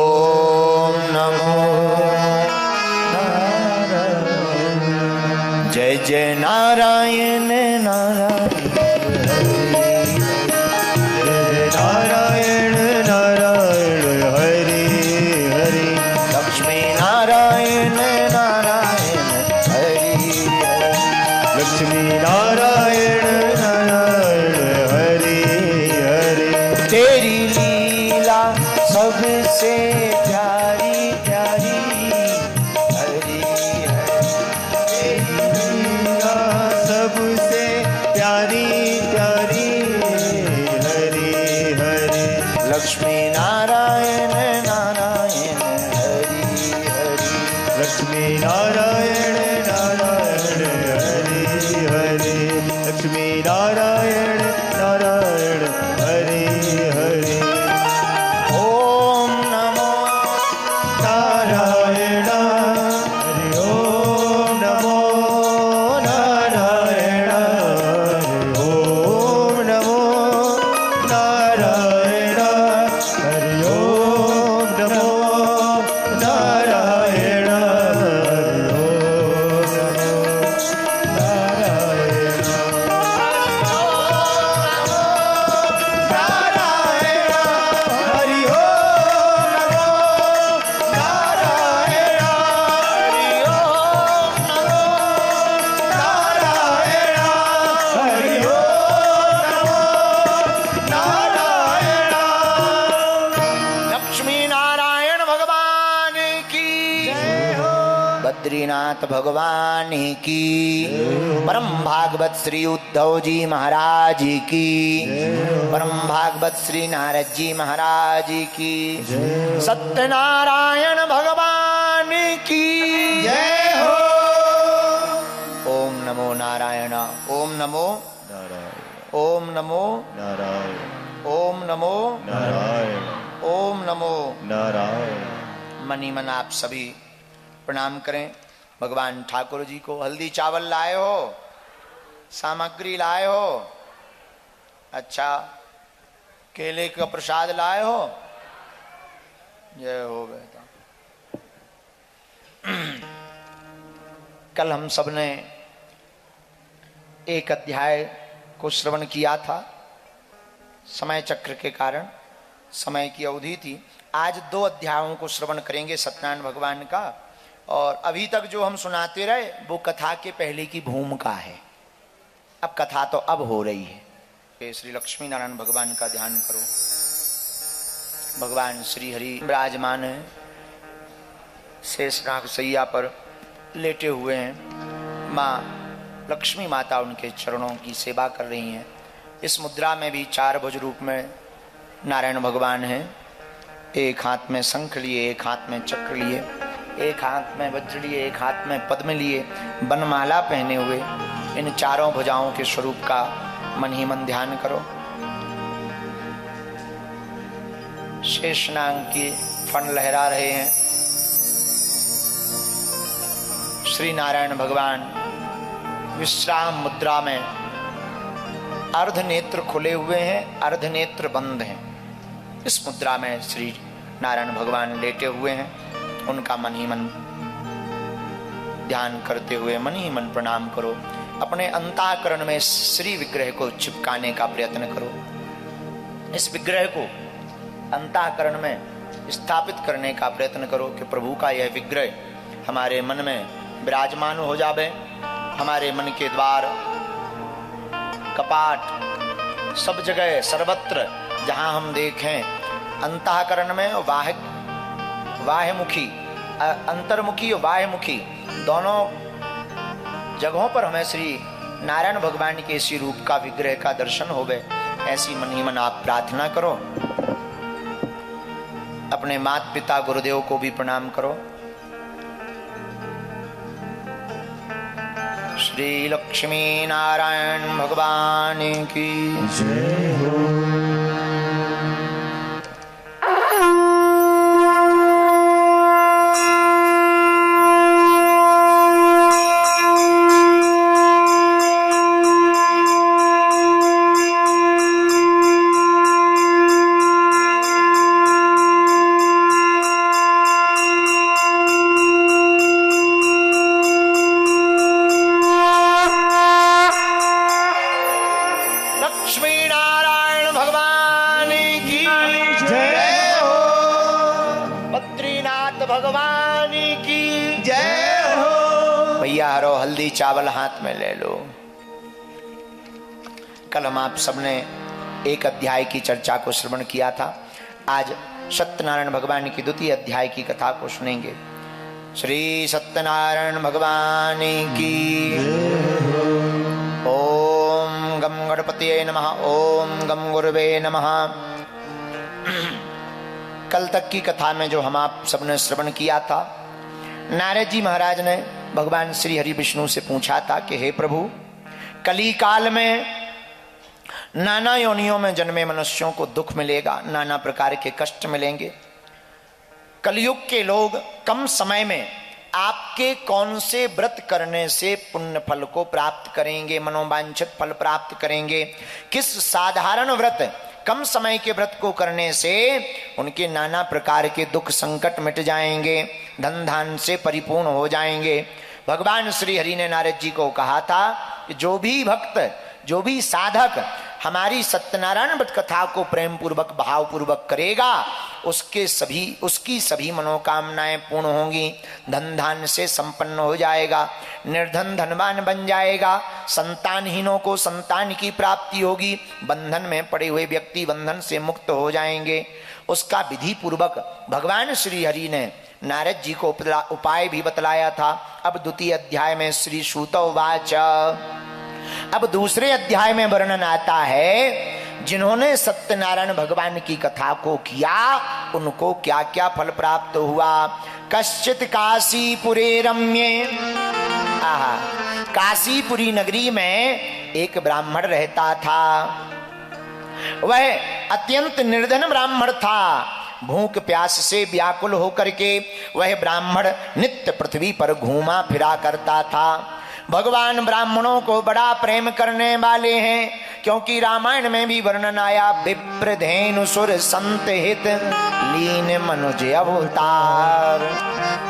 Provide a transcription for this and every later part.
ओम नमो जय जय नारायण नारायण नारायण नारायण हरि हरि लक्ष्मी नारायण नारायण हरि लक्ष्मी नारायण नारायण हरि हरि तेरी लीला सबसे प्यारी प्यारी हरि सबसे प्यारी प्यारी हरि हरि लक्ष्मी नारायण नारायण हरि हरि लक्ष्मी नारायण नारायण हरि हरि लक्ष्मी नारायण नारायण हरि हरि ओम नमो नारायण हरि ओम नमो नारायण हरि ओम नमो नारायण हरि ओम नमो नारायण हरि ओम बद्रीनाथ भगवान की परम भागवत श्री उद्धव जी महाराज की परम भागवत श्री नारद जी महाराज की सत्यनारायण भगवान की जय हो। ओम नमो नारायण ओम नमो नारायण ओम नमो नारायण ओम नमो नारायण ओम नमो नारायण। मनी मन आप सभी प्रणाम करें भगवान ठाकुर जी को। हल्दी चावल लाए हो, सामग्री लाए हो, अच्छा केले का प्रसाद लाए हो, जय हो बेटा। कल हम सब ने एक अध्याय को श्रवण किया था, समय चक्र के कारण समय की अवधि थी। आज 2 अध्यायों को श्रवण करेंगे सत्यनारायण भगवान का। और अभी तक जो हम सुनाते रहे वो कथा के पहले की भूमिका है। अब कथा तो अब हो रही है। श्री लक्ष्मी नारायण भगवान का ध्यान करो। भगवान श्री हरि विराजमान है, शेषनाग सैया पर लेटे हुए हैं। माँ लक्ष्मी माता उनके चरणों की सेवा कर रही हैं। इस मुद्रा में भी 4 भुज रूप में नारायण भगवान हैं। एक हाथ में शंख लिए, एक हाथ में चक्र लिए, एक हाथ में वज्र लिए, एक हाथ में पद्म लिए, बनमाला पहने हुए इन 4 भुजाओं के स्वरूप का मन ही मन ध्यान करो। शेषनाग के फण लहरा रहे हैं। श्री नारायण भगवान विश्राम मुद्रा में अर्ध नेत्र खुले हुए हैं, अर्ध नेत्र बंद हैं। इस मुद्रा में श्री नारायण भगवान लेटे हुए हैं। उनका मन ही मन ध्यान करते हुए मन ही मन प्रणाम करो। अपने अंतःकरण में श्री विग्रह को चिपकाने का प्रयत्न करो। इस विग्रह को अंतःकरण में स्थापित करने का प्रयत्न करो कि प्रभु का यह विग्रह हमारे मन में विराजमान हो जावे। हमारे मन के द्वार, कपाट, सब जगह सर्वत्र जहां हम देखें अंतःकरण में बाह्यमुखी, अंतर्मुखी और बाह्यमुखी दोनों जगहों पर हमें श्री नारायण भगवान के इसी रूप का विग्रह का दर्शन होवे। ऐसी मन ही मन आप प्रार्थना करो। अपने माता पिता गुरुदेव को भी प्रणाम करो। श्री लक्ष्मी नारायण भगवान की जय हो। भगवान की जय हो। भैया हरो हल्दी चावल हाथ में ले लो। कल हम आप सबने एक अध्याय की चर्चा को श्रवण किया था। आज सत्यनारायण भगवान की द्वितीय अध्याय की कथा को सुनेंगे। श्री सत्यनारायण भगवान की ओम गम गणपतिये नमः। ओम गम गुरुवे नमः। कल तक की कथा में जो हम आप सबने श्रवण किया था, नारद जी महाराज ने भगवान श्री हरि विष्णु से पूछा था कि हे प्रभु, कली काल में नाना योनियों में जन्मे मनुष्यों को दुख मिलेगा, नाना प्रकार के कष्ट मिलेंगे। कलयुग के लोग कम समय में आपके कौन से व्रत करने से पुण्य फल को प्राप्त करेंगे, मनोवांछित फल प्राप्त करेंगे। किस साधारण व्रत, कम समय के व्रत को करने से उनके नाना प्रकार के दुख संकट मिट जाएंगे, धन धान से परिपूर्ण हो जाएंगे। भगवान श्री हरि ने नारद जी को कहा था कि जो भी भक्त, जो भी साधक हमारी सत्यनारायण व्रत कथा को प्रेम पूर्वक भाव पूर्वक करेगा, उसकी सभी मनोकामनाएं पूर्ण होंगी, धन धान से संपन्न हो जाएगा, निर्धन धनवान बन जाएगा, संतानहीनों को संतान की प्राप्ति होगी, बंधन में पड़े हुए व्यक्ति बंधन से मुक्त हो जाएंगे। उसका विधि पूर्वक भगवान श्री हरि ने नारद जी को उपाय भी बतलाया था। अब द्वितीय अध्याय में श्री सूत उवाच, अब दूसरे अध्याय में वर्णन आता है जिन्होंने सत्यनारायण भगवान की कथा को किया उनको क्या क्या फल प्राप्त हुआ। कश्चित काशीपुरे रम्ये, काशीपुरी नगरी में एक ब्राह्मण रहता था। वह अत्यंत निर्धन ब्राह्मण था। भूख प्यास से व्याकुल होकर के वह ब्राह्मण नित्य पृथ्वी पर घूमा फिरा करता था। भगवान ब्राह्मणों को बड़ा प्रेम करने वाले हैं, क्योंकि रामायण में भी वर्णन आया, विप्र धेनु सुर संत हित लीन मनुज अवतार।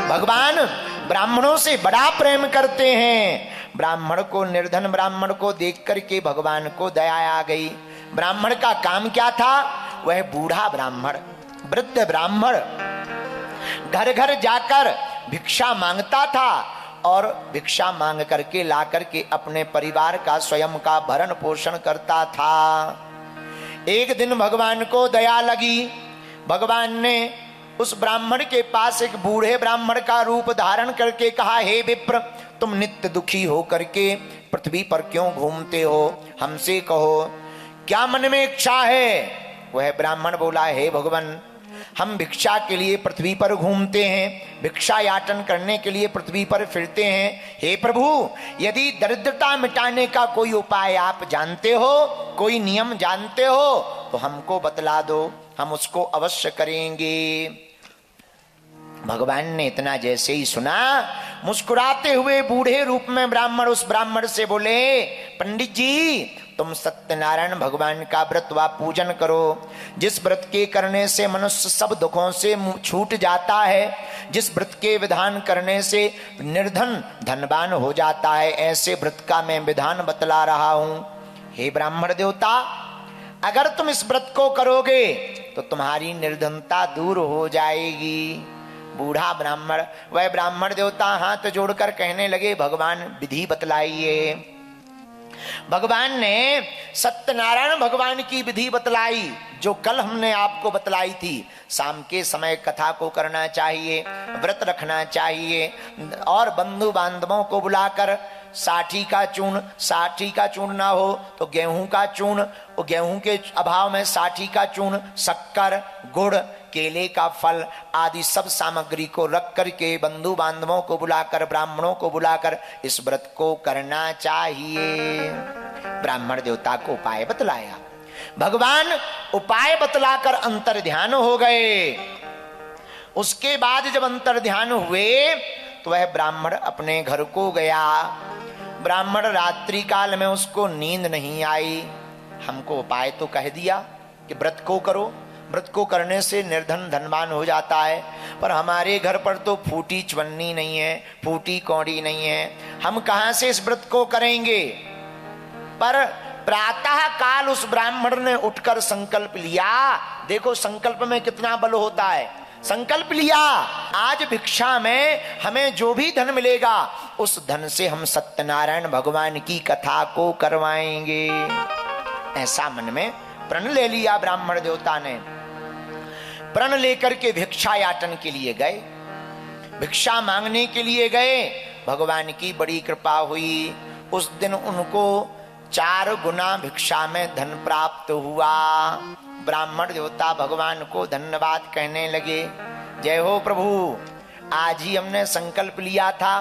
भगवान ब्राह्मणों से बड़ा प्रेम करते हैं। ब्राह्मण को, निर्धन ब्राह्मण को देख करके भगवान को दया आ गई। ब्राह्मण का काम क्या था? वह बूढ़ा ब्राह्मण, वृद्ध ब्राह्मण घर घर जाकर भिक्षा मांगता था और भिक्षा मांग करके ला करके अपने परिवार का, स्वयं का भरण पोषण करता था। एक दिन भगवान को दया लगी। भगवान ने उस ब्राह्मण के पास एक बूढ़े ब्राह्मण का रूप धारण करके कहा, हे विप्र, तुम नित्य दुखी हो करके पृथ्वी पर क्यों घूमते हो? हमसे कहो, क्या मन में इच्छा है? वह ब्राह्मण बोला, हे भगवान, हम भिक्षा के लिए पृथ्वी पर घूमते हैं, भिक्षा याचन करने के लिए पृथ्वी पर फिरते हैं। हे प्रभु, यदि दरिद्रता मिटाने का कोई उपाय आप जानते हो, कोई नियम जानते हो तो हमको बतला दो, हम उसको अवश्य करेंगे। भगवान ने इतना जैसे ही सुना, मुस्कुराते हुए बूढ़े रूप में ब्राह्मण उस ब्राह्मण से बोले, पंडित जी, तुम सत्यनारायण भगवान का व्रत व पूजन करो। जिस व्रत के करने से मनुष्य सब दुखों से छूट जाता है, जिस व्रत के विधान करने से निर्धन धनवान हो जाता है, ऐसे व्रत का मैं विधान बतला रहा हूं। हे ब्राह्मण देवता, अगर तुम इस व्रत को करोगे तो तुम्हारी निर्धनता दूर हो जाएगी। बूढ़ा ब्राह्मण, वह ब्राह्मण देवता हाथ जोड़कर कहने लगे, भगवान विधि बतलाइए। भगवान ने सत्यनारायण भगवान की विधि बतलाई, जो कल हमने आपको बतलाई थी। शाम के समय कथा को करना चाहिए, व्रत रखना चाहिए और बंधु बांधवों को बुलाकर साठी का चूर्ण ना हो तो गेहूं का चूर्ण, और गेहूं के अभाव में साठी का चूर्ण, शक्कर, गुड़, केले का फल आदि सब सामग्री को रख करके बंधु बांधवों को बुलाकर, ब्राह्मणों को बुलाकर इस व्रत को करना चाहिए। ब्राह्मण देवता को उपाय बतलाया। भगवान उपाय बतलाकर अंतर ध्यान हो गए। उसके बाद जब अंतर ध्यान हुए तो वह ब्राह्मण अपने घर को गया। ब्राह्मण रात्रि काल में उसको नींद नहीं आई। हमको उपाय तो कह दिया कि व्रत को करो, व्रत को करने से निर्धन धनवान हो जाता है, पर हमारे घर पर तो फूटी चवन्नी नहीं है, फूटी कौड़ी नहीं है, हम कहां से इस व्रत को करेंगे। पर प्रातः काल उस ब्राह्मण ने उठकर संकल्प लिया। देखो संकल्प में कितना बल होता है। संकल्प लिया आज भिक्षा में हमें जो भी धन मिलेगा उस धन से हम सत्यनारायण भगवान की कथा को करवाएंगे। ऐसा मन में प्रण ले लिया ब्राह्मण देवता ने। प्रण लेकर के भिक्षा याटन के लिए गए, भिक्षा मांगने के लिए गए। भगवान की बड़ी कृपा हुई, उस दिन उनको 4 गुना भिक्षा में धन प्राप्त हुआ। ब्राह्मण देवता भगवान को धन्यवाद कहने लगे, जय हो प्रभु, आज ही हमने संकल्प लिया था,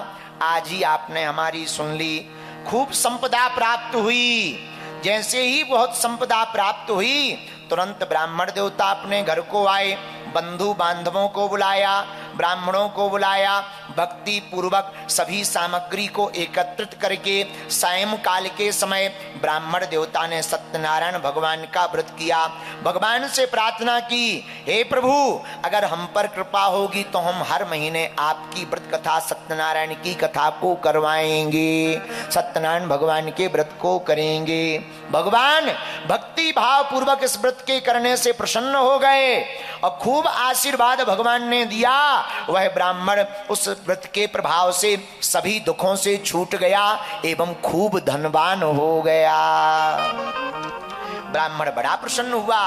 आज ही आपने हमारी सुन ली। खूब संपदा प्राप्त हुई। जैसे ही बहुत संपदा प्राप्त हुई तुरंत ब्राह्मण देवता अपने घर को आए, बंधु बांधवों को बुलाया, ब्राह्मणों को बुलाया, भक्ति पूर्वक सभी सामग्री को एकत्रित करके सायं काल के समय ब्राह्मण देवता ने सत्यनारायण भगवान का व्रत किया। भगवान से प्रार्थना की, हे प्रभु, अगर हम पर कृपा होगी तो हम हर महीने आपकी व्रत कथा सत्यनारायण की कथा को करवाएंगे, सत्यनारायण भगवान के व्रत को करेंगे। भगवान भक्ति भाव पूर्वक इस व्रत के करने से प्रसन्न हो गए और खूब आशीर्वाद भगवान ने दिया। वह ब्राह्मण उस व्रत के प्रभाव से सभी दुखों से छूट गया एवं खूब धनवान हो गया। ब्राह्मण बड़ा प्रसन्न हुआ।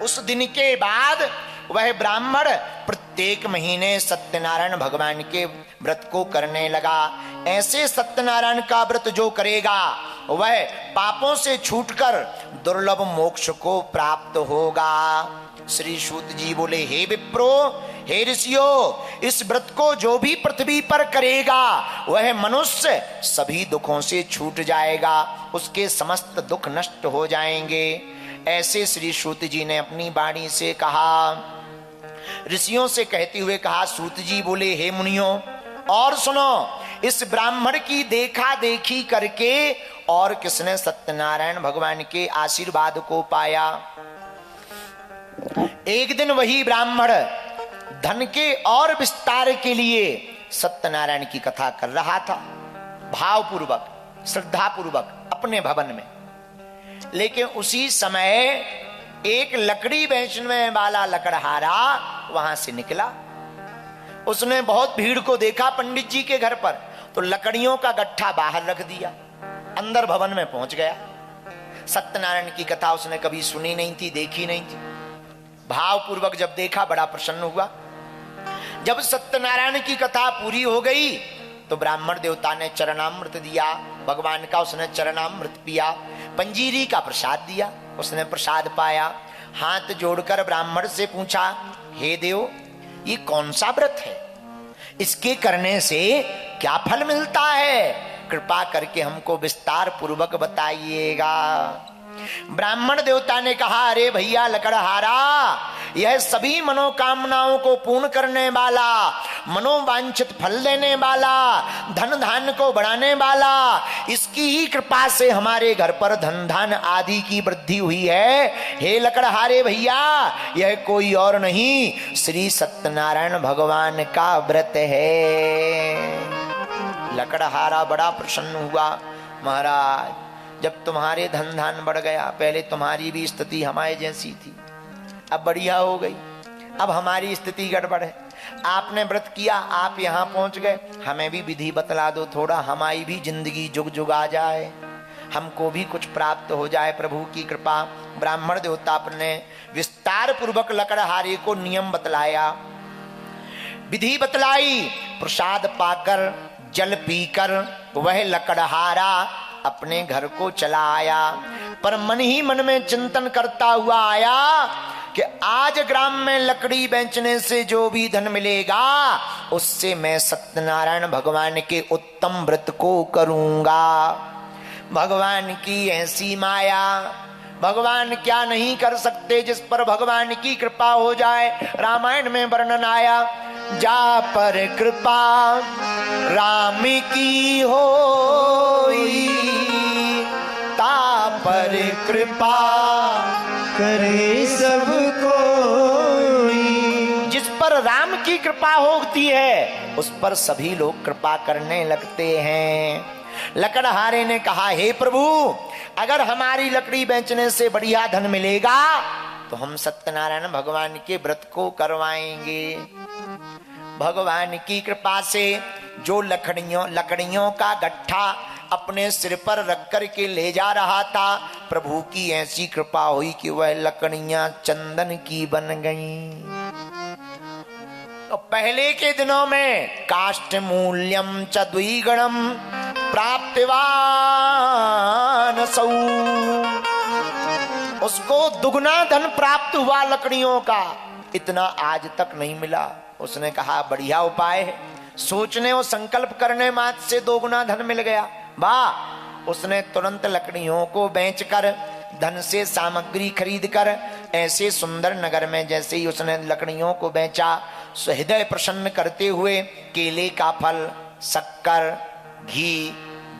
उस दिन के बाद वह ब्राह्मण प्रत्येक महीने सत्यनारायण भगवान के व्रत को करने लगा। ऐसे सत्यनारायण का व्रत जो करेगा वह पापों से छूटकर दुर्लभ मोक्ष को प्राप्त होगा। श्री सूत जी बोले, हे विप्रो, हे ऋषियों, इस व्रत को जो भी पृथ्वी पर करेगा वह मनुष्य सभी दुखों से छूट जाएगा, उसके समस्त दुख नष्ट हो जाएंगे। ऐसे श्री सूत जी ने अपनी वाणी से कहा। ऋषियों से कहते हुए कहा, सूत जी बोले, हे मुनियों, और सुनो, इस ब्राह्मण की देखा देखी करके और किसने सत्यनारायण भगवान के आशीर्वाद को पाया। एक दिन वही ब्राह्मण धन के और विस्तार के लिए सत्यनारायण की कथा कर रहा था, भावपूर्वक श्रद्धापूर्वक अपने भवन में। लेकिन उसी समय एक लकड़ी बेचने वाला लकड़हारा वहां से निकला। उसने बहुत भीड़ को देखा पंडित जी के घर पर, तो लकड़ियों का गट्ठा बाहर रख दिया, अंदर भवन में पहुंच गया। सत्यनारायण की कथा उसने कभी सुनी नहीं थी, देखी नहीं थी। भावपूर्वक जब देखा बड़ा प्रसन्न हुआ। जब सत्यनारायण की कथा पूरी हो गई तो ब्राह्मण देवता ने चरणामृत दिया, भगवान का उसने चरणामृत पिया। पंजीरी का प्रसाद दिया, उसने प्रसाद पाया। हाथ जोड़कर ब्राह्मण से पूछा, हे देव, ये कौन सा व्रत है, इसके करने से क्या फल मिलता है, कृपा करके हमको विस्तार पूर्वक बताइएगा। ब्राह्मण देवता ने कहा, अरे भैया लकड़हारा, यह सभी मनोकामनाओं को पूर्ण करने वाला, मनोवांछित फल देने वाला, धन धान्य को बढ़ाने वाला, इसकी ही कृपा से हमारे घर पर धन धान आदि की वृद्धि हुई है। हे लकड़हारे भैया, यह कोई और नहीं, श्री सत्यनारायण भगवान का व्रत है। लकड़हारा बड़ा प्रसन्न हुआ। महाराज, जब तुम्हारे धन धान बढ़ गया, पहले तुम्हारी भी स्थिति हमारे जैसी थी, अब बढ़िया हो गई, अब हमारी स्थिति गड़बड़ है। आपने व्रत किया, आप यहाँ पहुंच गए, हमें भी विधि बतला दो थोड़ा, हमारी भी जिंदगी जुग जुग आ जाए, हमको भी कुछ प्राप्त हो जाए, प्रभु की कृपा। ब्राह्मण देवता ने विस्तार पूर्वक लकड़हारे को नियम बतलाया, विधि बतलाई। प्रसाद पाकर, जल पीकर वह लकड़हारा अपने घर को चला आया। पर मन ही मन में चिंतन करता हुआ आया कि आज ग्राम में लकड़ी बेचने से जो भी धन मिलेगा उससे मैं सत्यनारायण भगवान के उत्तम व्रत को करूंगा। भगवान की ऐसी माया, भगवान क्या नहीं कर सकते जिस पर भगवान की कृपा हो जाए। रामायण में वर्णन आया, जा पर कृपा राम की होई, ता पर कृपा करे सब कोई। जिस पर राम की कृपा होती है उस पर सभी लोग कृपा करने लगते हैं। लकड़हारे ने कहा, हे प्रभु, अगर हमारी लकड़ी बेचने से बढ़िया धन मिलेगा तो हम सत्यनारायण भगवान के व्रत को करवाएंगे। भगवान की कृपा से जो लकड़ियों का गट्ठा अपने सिर पर रख कर के ले जा रहा था, प्रभु की ऐसी कृपा हुई कि वह लकड़ियां चंदन की बन गईं। तो पहले के दिनों में काष्ठ मूल्यम च द्विगुणम प्राप्तवान सौ, उसको दुगना धन प्राप्त हुआ लकड़ियों का, इतना आज तक नहीं मिला। उसने कहा बढ़िया उपाय है, सोचने और संकल्प करने मात्र से दोगुना धन मिल गया। वाह! उसने तुरंत लकड़ियों को बेचकर धन से सामग्री खरीद कर ऐसे सुंदर नगर में जैसे ही उसने लकड़ियों को बेचा, हृदय प्रसन्न करते हुए केले का फल, शक्कर, घी,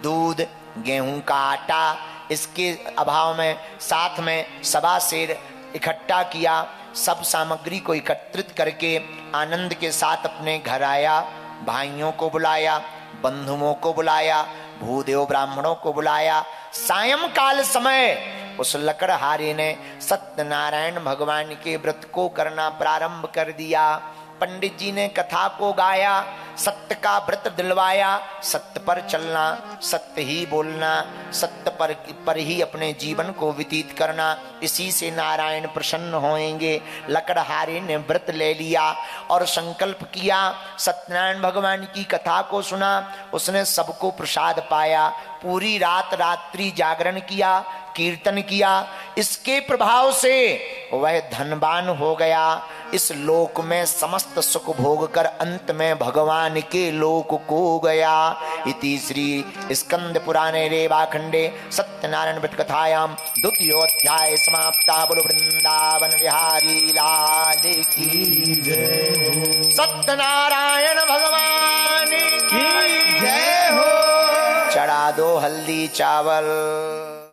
दूध, गेहूं का आटा, इसके अभाव में साथ में सवा सेर इकट्ठा किया। सब सामग्री को एकत्रित करके आनंद के साथ अपने घर आया। भाइयों को बुलाया, बंधुओं को बुलाया, भूदेव ब्राह्मणों को बुलाया। सायंकाल समय उस लकड़हारे ने सत्यनारायण भगवान के व्रत को करना प्रारंभ कर दिया। पंडित जी ने कथा को गाया, सत्य का व्रत दिलवाया, सत्य पर चलना, सत्य ही बोलना, सत्य पर ही अपने जीवन को व्यतीत करना, इसी से नारायण प्रसन्न होंगे। लकड़हारे ने व्रत ले लिया और संकल्प किया, सत्यनारायण भगवान की कथा को सुना, उसने सबको प्रसाद पाया। पूरी रात रात्रि जागरण किया, कीर्तन किया। इसके प्रभाव से वह धनवान हो गया। इस लोक में समस्त सुख भोग कर अंत में भगवान के लोक को गया। इति श्री स्कंद पुराणे रेवाखंडे सत्यनारायण व्रत कथायाम द्वितीयोऽध्याय समाप्ता। बोलो वृंदावन बिहारी लाल की जय। सत्यनारायण भगवान की जय हो। चढ़ा दो हल्दी चावल।